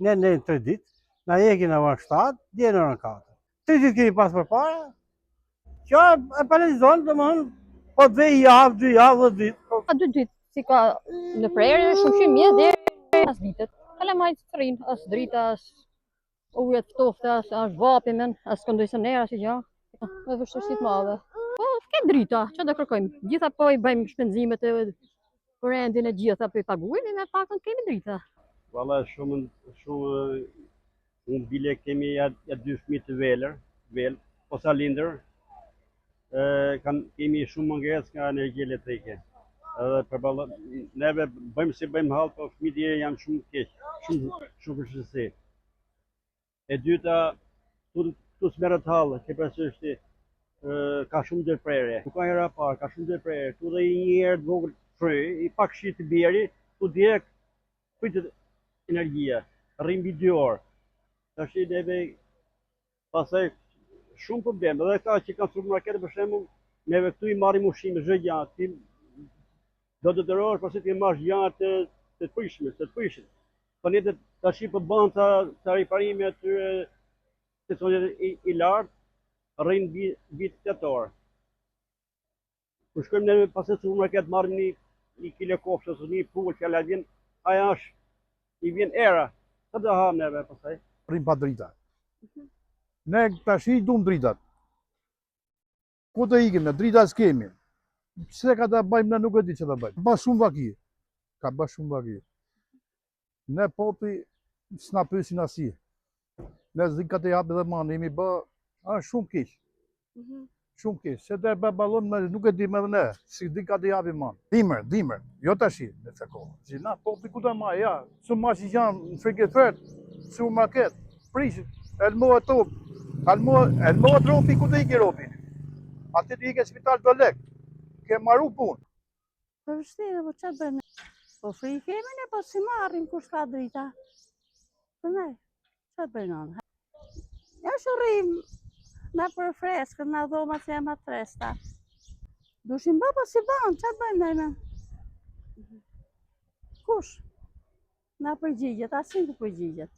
ne në 3 ditë, na jekin në orën 7, dje në orën 4. 3 ditë kemi pas përpara, që e paralizon, domethënë, po të vej javë, 2 javë, 10 ditë. Ka 2 ditë, si ka në prerje, shumë mirë deri as ditët. Kalamajt të rrinë, as drita, as ujët ftofta, as vapi men, as kondicioner, as i gjë. Me vështirësi të madhe. Po, ke drita, që do kërkojmë? Gjitha po i bëjmë shpenzimet e rendin e gjitha po i paguajmë, me pakën kemi drita. Valla shumë unë bile kemi ja 2 fëmijë të vel, ose lindër, kemi shumë mungesë nga energji elektrike. Edhe përballë neve bëjmë si bëjmë hall, po fëmijët e janë shumë keq, shumë vështirësi. E dyta, tu smerët hall, ke parasysh ti, ka shumë ndërprerje. Nuk ka hera parë, ka shumë ndërprerje. Tu dhe një herë të vogël fry, i pak shi të bjeri, tu direkt pritet energjia, rrim mbi 2 orë. Tash neve pastaj shumë problem, edhe ka që kanë supermarkete për shembull, neve këtu i marrim ushqime çdo gjë, ti do të dërohesh pasi ti marrësh gjëra të prishme, të prishit. Po ne tash po bën ta riparime atyre sezonet i lartë, rrin mbi 8 orë. Kur shkojmë ne pas supermarket marrim një kilo kofshë ose një pull që la vjen, aja është i vjen era. Sa do ham neve pastaj? Rrim pa drita. Ne tash i dum dritat. Ku të ikim ne? Drita s'kemi. Pse ka ta bëjmë ne nuk e di çfarë ta bëjmë. Ba shumë vaki. Ka ba shumë vaki. Ne populli s'na pyesin asnjë. Ne s'di ka të japë edhe mani, jemi bë, shumë keq. Shumë keq. Se të ballon me nuk e di me ne, si di ka të japë mani. Dimër, jo tash në këtë kohë. Si na populli ku ta marr, ja, shumë që janë në frigorifer, supermarket, prishin, elmo top. Elmo tropi ku të ikë ropi. Atë të ikë spital do lek. Ke marru punë. Po vështirë, po çfarë bëjmë? Po fri kemi ne, po si marrim kur s'ka drita. Po ne, çfarë bëjmë ne? Ja shurrim na për freskën, na dhoma që janë atë fresta. Dushim bë, po si bën, çfarë bëjmë ne? Kush? Na përgjigjet, asin ku përgjigjet.